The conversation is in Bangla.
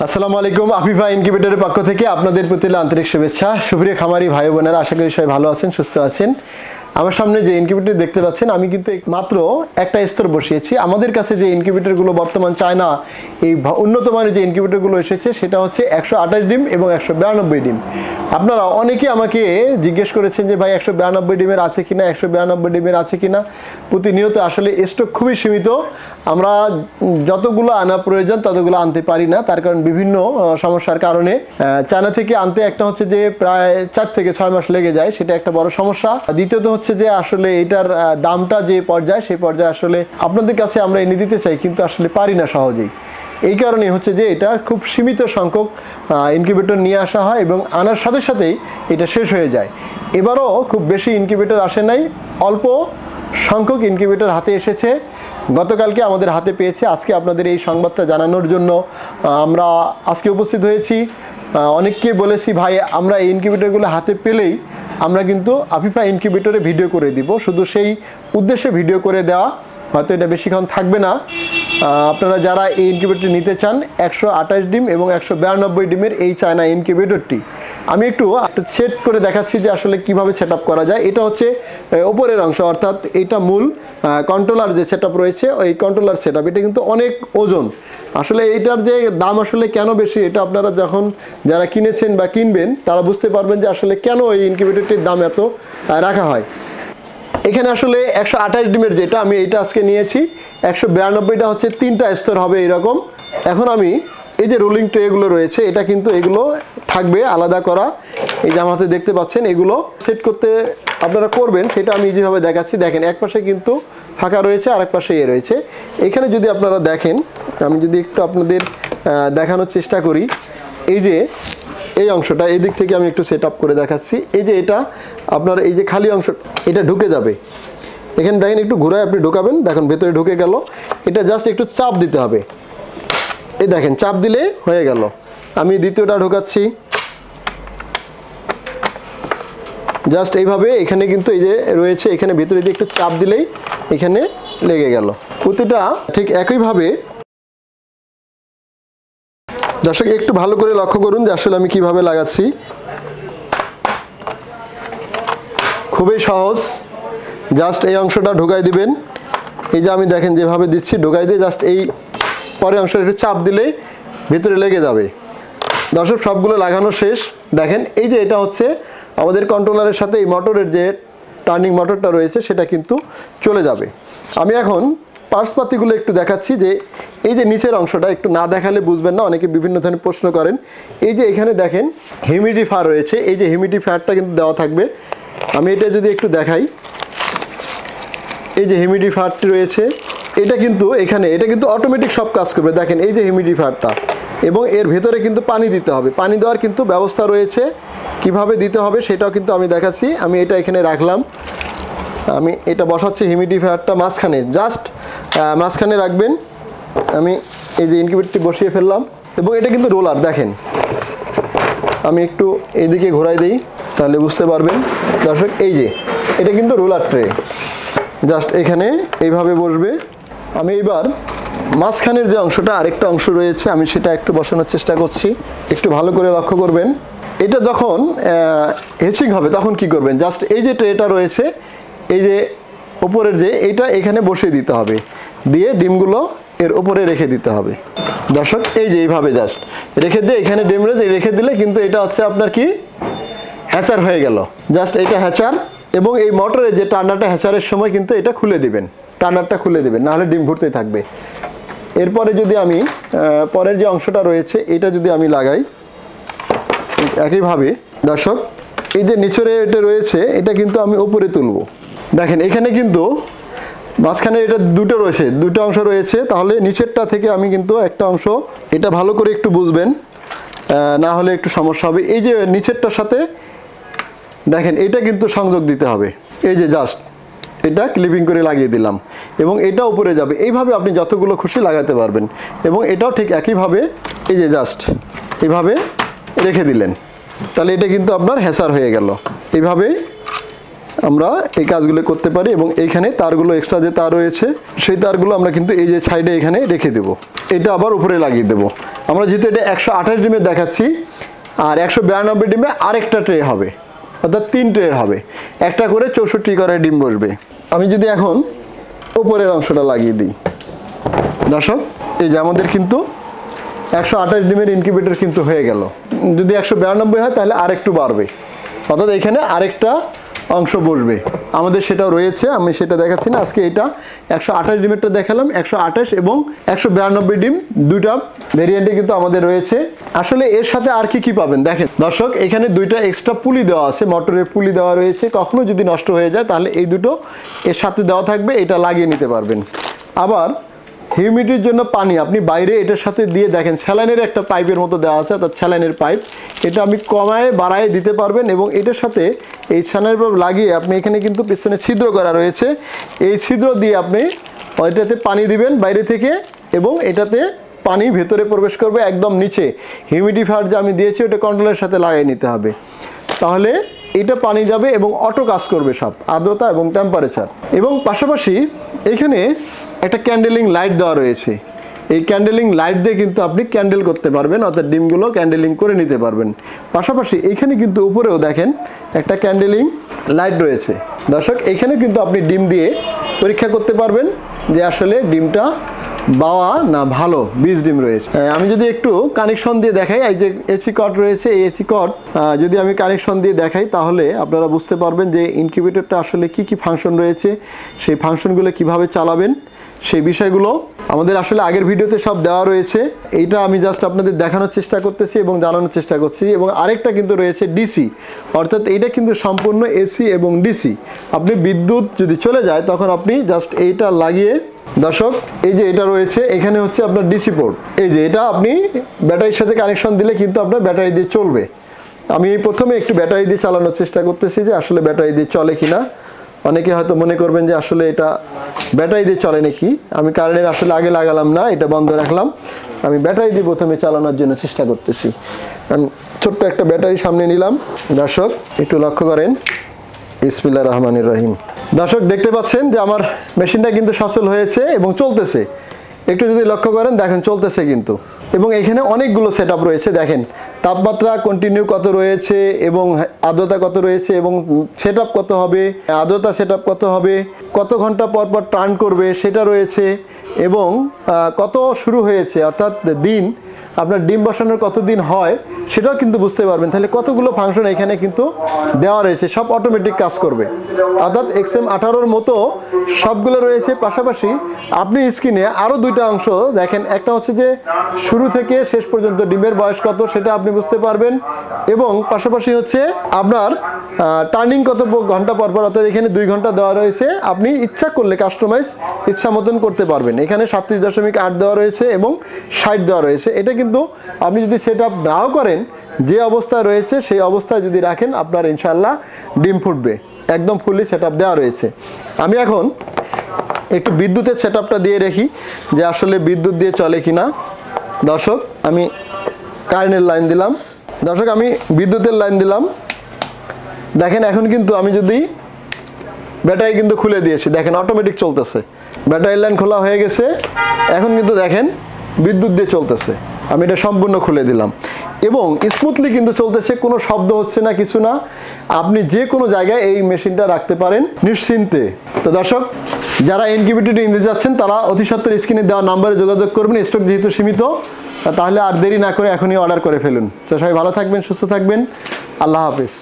আসসালামু আলাইকুম। আফিফা ইনকিউবেটরের পক্ষ থেকে আপনাদের প্রতি আন্তরিক শুভেচ্ছা। সুপ্রিয় খামারি ভাই বোনেরা, আশা করি সবাই ভালো আছেন, সুস্থ আছেন। আমার সামনে যে ইনকিউবেটর দেখতে পাচ্ছেন, আমি কিন্তু মাত্র একটা স্তর বসিয়েছি। আমাদের কাছে যে ইনকিউবেটরগুলো বর্তমান চায়না এই উন্নত মানের যে ইনকিউবেটরগুলো এসেছে, সেটা হচ্ছে 128 ডিম এবং 192 ডিম। আপনারা অনেকে আমাকে জিজ্ঞেস করেছেন যে ভাই 192 ডিমের আছে কিনা, 192 ডিমের আছে কিনা। প্রতিনিয়ত আসলে স্টক খুবই সীমিত। আমরা যতগুলো আনা প্রয়োজন ততগুলো আনতে পারি না, তার কারণ বিভিন্ন সমস্যার কারণে। চায়না থেকে আনতে একটা হচ্ছে যে প্রায় 4 থেকে 6 মাস লেগে যায়, সেটা একটা বড় সমস্যা। দ্বিতীয়ত হচ্ছে যে আসলে এটার দামটা যে পর্যায়ে, সেই পর্যায়ে আসলে আপনাদের কাছে আমরা এনে দিতে চাই, কিন্তু আসলে পারি না সহজেই। এই কারণে হচ্ছে যে এটা খুব সীমিত সংখ্যক ইনকিউবেটর নিয়ে আসা হয় এবং আনার সাথে সাথেই এটা শেষ হয়ে যায়। এবারও খুব বেশি ইনকিউবেটর আসে নাই, অল্প সংখ্যক ইনকিউবেটর হাতে এসেছে। গতকালকে আমাদের হাতে পেয়েছে। আজকে আপনাদের এই সংবাদটা জানানোর জন্য আমরা আজকে উপস্থিত হয়েছি। অনেককে বলেছি ভাই আমরা এই ইনকিউবেটরগুলো হাতে পেলেই আমরা কিন্তু আফিফা ইনকিউবেটরে ভিডিও করে দিব। শুধু সেই উদ্দেশ্যে ভিডিও করে দেওয়া, হয়তো এটা বেশিক্ষণ থাকবে না। আপনারা যারা এই ইনকিউবেটর নিতে চান, 128 ডিম এবং 192 ডিমের এই চায়না ইনকিউবেটরটি আমি একটু সেট করে দেখাচ্ছি যে আসলে কিভাবে সেট আপ করা যায়। এটা হচ্ছে ওপরের অংশ, অর্থাৎ এটা মূল কন্ট্রোলার যে সেট আপ রয়েছে, ওই কন্ট্রোলার সেট আপ। এটা কিন্তু অনেক ওজন। আসলে এটার যে দাম আসলে কেন বেশি, এটা আপনারা যখন যারা কিনেছেন বা কিনবেন তারা বুঝতে পারবেন যে আসলে কেন এই ইনকিউবেটরটির দাম এত রাখা হয়। এখানে আসলে 128 ডিমের যেটা আমি এইটা আজকে নিয়েছি, 192টা হচ্ছে 3টা স্তর হবে এরকম। এখন আমি এই যে রোলিং ট্রেগুলো রয়েছে, এটা কিন্তু এগুলো থাকবে আলাদা করা। এই যে আমার হাতে দেখতে পাচ্ছেন, এগুলো সেট করতে আপনারা করবেন, সেটা আমি যেভাবে দেখাচ্ছি। দেখেন এক পাশে কিন্তু ফাঁকা রয়েছে, আর এক পাশে রয়েছে। এখানে যদি আপনারা দেখেন, আমি যদি একটু আপনাদের দেখানোর চেষ্টা করি, এই যে এই অংশটা এই দিক থেকে আমি একটু সেট আপ করে দেখাচ্ছি। এই যে এটা আপনার এই যে খালি অংশ, এটা ঢুকে যাবে। এখানে দেখেন একটু ঘুরায় আপনি ঢুকাবেন, দেখুন ভেতরে ঢুকে গেল। এটা জাস্ট একটু চাপ দিতে হবে। এই দেখেন চাপ দিলে হয়ে গেল। আমি দ্বিতীয়টা ঢোকাচ্ছি, জাস্ট এইভাবে। এখানে কিন্তু এই যে রয়েছে, এখানে ভেতরে দিয়ে একটু চাপ দিলেই এখানে লেগে গেল। প্রতিটা ঠিক একইভাবে। দর্শক একটু ভালো করে লক্ষ্য করুন যে আসলে আমি কিভাবে লাগাচ্ছি। খুবই সহজ। জাস্ট এই অংশটা ঢোকাই দিবেন। এই যে আমি দেখেন যেভাবে দিচ্ছি, ঢোকাই দিয়ে জাস্ট এই পরের অংশটা একটু চাপ দিলেই ভিতরে লেগে যাবে। দর্শক সবগুলো লাগানো শেষ। দেখেন এই যে এটা হচ্ছে আমাদের কন্ট্রোলারের সাথে এই মোটরের যে টার্নিং মোটরটা রয়েছে, সেটা কিন্তু চলে যাবে। আমি এখন পার্টসপাতিগুলো একটু দেখাচ্ছি। যে এই যে নিচের অংশটা একটু না দেখালে বুঝবেন না, অনেকে বিভিন্ন ধরনের প্রশ্ন করেন। এই যে এখানে দেখেন হিউমিডিফায়ার রয়েছে, এই যে হিউমিডিফায়ারটা কিন্তু দেওয়া থাকবে। আমি এটা যদি একটু দেখাই, এই যে হিউমিডিফায়ারটি রয়েছে, এটা কিন্তু এখানে এটা কিন্তু অটোমেটিক সব কাজ করবে। দেখেন এই যে হিউমিডিফায়ারটা, এবং এর ভেতরে কিন্তু পানি দিতে হবে। পানি দেওয়ার কিন্তু ব্যবস্থা রয়েছে, কিভাবে দিতে হবে সেটাও কিন্তু আমি দেখাচ্ছি। আমি এটা এখানে রাখলাম, আমি এটা বসাচ্ছি হিউমিডিফায়ারটা মাঝখানে, জাস্ট মাঝখানে রাখবেন। আমি এই যে ইনকিউবেটরটি বসিয়ে ফেললাম, এবং এটা কিন্তু রোলার। দেখেন আমি একটু এইদিকে ঘোরাই দিই, তাহলে বুঝতে পারবেন দর্শক। এই যে এটা কিন্তু রোলার ট্রে, জাস্ট এখানে এইভাবে বসবে। আমি এবার মাঝখানের যে অংশটা, আরেকটা অংশ রয়েছে, আমি সেটা একটু বসানোর চেষ্টা করছি। একটু ভালো করে লক্ষ্য করবেন। এটা যখন হেচিং হবে তখন কি করবেন, জাস্ট এই যে ট্রেটা রয়েছে, এই যে ওপরের যে এইটা এখানে বসিয়ে দিতে হবে, দিয়ে ডিমগুলো এর ওপরে রেখে দিতে হবে। দর্শক এই যে এইভাবে জাস্ট রেখে দিয়ে এখানে ডিম রেখে দিলে কিন্তু এটা হচ্ছে আপনার কি হ্যাচার হয়ে গেল। জাস্ট এটা হ্যাচার, এবং এই মোটরের যে টার্নারটা হ্যাচারের সময় কিন্তু এটা খুলে দিবেন, টার্নারটা খুলে দিবেন, নাহলে ডিম ঘুরতেই থাকবে। এরপরে যদি আমি পরের যে অংশটা রয়েছে, এটা যদি আমি লাগাই একইভাবে, দর্শক এই যে নিচরে এটা রয়েছে, এটা কিন্তু আমি উপরে তুলব। দেখেন এখানে কিন্তু মাঝখানে এটা দুটো রয়েছে, দুটো অংশ রয়েছে। তাহলে নিচেরটা থেকে আমি কিন্তু একটা অংশ, এটা ভালো করে একটু বুঝবেন, না হলে একটু সমস্যা হবে। এই যে নিচেরটার সাথে দেখেন এটা কিন্তু সংযোগ দিতে হবে। এই যে জাস্ট এটা ক্লিপিং করে লাগিয়ে দিলাম, এবং এটা উপরে যাবে। এইভাবে আপনি যতগুলো খুশি লাগাতে পারবেন। এবং এটাও ঠিক একইভাবে এই যে জাস্ট এইভাবে রেখে দিলেন, তাহলে এটা কিন্তু আপনার হ্যাচার হয়ে গেল। এইভাবে আমরা এই কাজগুলো করতে পারি। এবং এইখানে তারগুলো এক্সট্রা যে তার রয়েছে, সেই তারগুলো আমরা কিন্তু এই যে সাইডে এখানে রেখে দেব। এটা আবার উপরে লাগিয়ে দেব। আমরা যেহেতু এটা 128 ডিমের দেখাচ্ছি, আর 192 ডিমে আরেকটা ট্রে হবে, অর্থাৎ 3 ট্রে হবে, একটা করে 64 করে ডিম বসবে। আমি যদি এখন উপরের অংশটা লাগিয়ে দিই দর্শক, এই যে আমাদের কিন্তু 128 ডিমের ইনকিউবেটর কিন্তু হয়ে গেল। যদি 192 হয় তাহলে আরেকটু বাড়বে, অর্থাৎ এখানে আরেকটা অংশ বসবে আমাদের, সেটাও রয়েছে, আমি সেটা দেখাচ্ছি না আজকে। এটা 128 ডিমেরটা দেখালাম, 128 এবং 192 ডিম দুইটা ভেরিয়েন্টে কিন্তু আমাদের রয়েছে। আসলে এর সাথে আর কি কি পাবেন দেখেন দর্শক, এখানে দুইটা এক্সট্রা পুলি দেওয়া আছে, মোটরের পুলি দেওয়া রয়েছে, কখনো যদি নষ্ট হয়ে যায় তাহলে এই দুটো এর সাথে দেওয়া থাকবে, এটা লাগিয়ে নিতে পারবেন। আবার হিউমিডিটির জন্য পানি আপনি বাইরে এটার সাথে দিয়ে দেখেন, স্যালাইনের একটা পাইপের মতো দেওয়া আছে, অর্থাৎ স্যালাইনের পাইপ, এটা আপনি কমায় বাড়ায় দিতে পারবেন। এবং এটার সাথে এই স্যালাইনের পাইপ লাগিয়ে আপনি এখানে কিন্তু পিছনে ছিদ্র করা রয়েছে, এই ছিদ্র দিয়ে আপনি ওইটাতে পানি দিবেন বাইরে থেকে, এবং এটাতে পানি ভেতরে প্রবেশ করবে একদম নিচে। হিউমিডিফায়ার যে আমি দিয়েছি ওটা কন্ট্রোলের সাথে লাগিয়ে নিতে হবে, তাহলে এটা পানি যাবে এবং অটো কাজ করবে সব আর্দ্রতা এবং টেম্পারেচার। এবং পাশাপাশি এখানে একটা ক্যান্ডেলিং লাইট দেওয়া রয়েছে, এই ক্যান্ডেলিং লাইট দিয়ে কিন্তু আপনি ক্যান্ডেল করতে পারবেন, অর্থাৎ ডিমগুলো ক্যান্ডেলিং করে নিতে পারবেন। পাশাপাশি এখানে কিন্তু উপরেও দেখেন একটা ক্যান্ডেলিং লাইট রয়েছে দর্শক, এখানে কিন্তু আপনি ডিম দিয়ে পরীক্ষা করতে পারবেন যে আসলে ডিমটা বাওয়া না ভালো বীজ ডিম রয়েছে। আমি যদি একটু কানেকশন দিয়ে দেখাই, এই যে এসি কট রয়েছে, এই এসি কট যদি আমি কানেকশন দিয়ে দেখাই তাহলে আপনারা বুঝতে পারবেন যে ইনকিউবেটরটা আসলে কি কি ফাংশন রয়েছে, সেই ফাংশনগুলো কিভাবে চালাবেন সেই বিষয়গুলো আমাদের আসলে আগের ভিডিওতে সব দেওয়া রয়েছে। এইটা আমি জাস্ট আপনাদের দেখানোর চেষ্টা করতেছি এবং জানানোর চেষ্টা করছি। এবং আরেকটা কিন্তু রয়েছে ডিসি, অর্থাৎ এইটা কিন্তু সম্পূর্ণ এসি এবং ডিসি। আপনি বিদ্যুৎ যদি চলে যায় তখন আপনি জাস্ট এইটা লাগিয়ে দর্শক, এই যে এটা রয়েছে এখানে হচ্ছে আপনার ডিসি পোর্ট, এই যে এটা আপনি ব্যাটারির সাথে কানেকশন দিলে কিন্তু আপনার ব্যাটারি দিয়ে চলবে। আমি প্রথমে একটু ব্যাটারি দিয়ে চালানোর চেষ্টা করতেছি যে আসলে ব্যাটারি দিয়ে চলে কিনা। অনেকে হয়তো মনে করবেন যে আসলে এটা ব্যাটারি দিয়ে চলে নাকি, আমি কারেন্টের আসলে আগে লাগালাম না, এটা বন্ধ রাখলাম, আমি ব্যাটারি দিয়ে প্রথমে চালানোর জন্য চেষ্টা করতেছি। আমি ছোট্ট একটা ব্যাটারি সামনে নিলাম দর্শক, একটু লক্ষ্য করেন, বিসমিল্লাহির রহমানির রহিম। দর্শক দেখতে পাচ্ছেন যে আমার মেশিনটা কিন্তু সচল হয়েছে এবং চলতেছে, একটু যদি লক্ষ্য করেন দেখেন চলতেছে কিন্তু। এবং এখানে অনেকগুলো সেটআপ রয়েছে, দেখেন তাপমাত্রা কন্টিনিউ কত রয়েছে এবং আর্দ্রতা কত রয়েছে এবং সেটআপ কত হবে, আর্দ্রতা সেটআপ কত হবে, কত ঘন্টা পর পর টার্ন করবে সেটা রয়েছে, এবং কত শুরু হয়েছে অর্থাৎ দিন আপনার ডিম বসানোর কতদিন হয় সেটাও কিন্তু বুঝতে পারবেন। তাহলে কতগুলো ফাংশন এখানে কিন্তু দেওয়া রয়েছে, সব অটোমেটিক কাজ করবে, অর্থাৎ XM18 মতো সবগুলো রয়েছে। পাশাপাশি আপনি স্ক্রিনে আরও দুইটা অংশ দেখেন, একটা হচ্ছে যে শুরু থেকে শেষ পর্যন্ত ডিমের বয়স কত সেটা আপনি বুঝতে পারবেন, এবং পাশাপাশি হচ্ছে আপনার টার্নিং কত ঘন্টা পর পর, অর্থাৎ এখানে 2 ঘন্টা দেওয়া রয়েছে, আপনি ইচ্ছা করলে কাস্টমাইজ ইচ্ছা মতন করতে পারবেন। এখানে 37.8 দেওয়া রয়েছে এবং 60 দেওয়া রয়েছে। এটা কিন্তু আপনি যদি সেট আপ নাও করেন, যে অবস্থায় রয়েছে সেই অবস্থায় যদি রাখেন আপনার ইনশাল্লাহ ডিম ফুটবে, একদম ফুললি সেট আপ দেওয়া রয়েছে। আমি এখন একটু বিদ্যুতের সেট আপটা দিয়ে রাখি যে আসলে বিদ্যুৎ দিয়ে চলে কিনা। দর্শক আমি কারেন্টের লাইন দিলাম, দর্শক আমি বিদ্যুতের লাইন দিলাম, দেখেন এখন কিন্তু আমি যদি ব্যাটারি কিন্তু খুলে দিয়েছি, দেখেন অটোমেটিক চলতেছে, ব্যাটারি লাইন খোলা হয়ে গেছে, এখন কিন্তু দেখেন বিদ্যুৎ দিয়ে চলতেছে। আমি এটা সম্পূর্ণ খুলে দিলাম এবং স্মুথলি কিন্তু চলতেছে, কোনো শব্দ হচ্ছে না, কিছু না। আপনি যে কোনো জায়গায় এই মেশিনটা রাখতে পারেন নিশ্চিন্তে। তো দর্শক যারা ইনকিউবেটরটি নিতে যাচ্ছেন তারা অতি সত্বর স্ক্রিনে দেওয়া নাম্বারে যোগাযোগ করবেন, স্টক যেহেতু সীমিত, তাহলে আর দেরি না করে এখনই অর্ডার করে ফেলুন। তো সবাই ভালো থাকবেন, সুস্থ থাকবেন, আল্লাহ হাফেজ।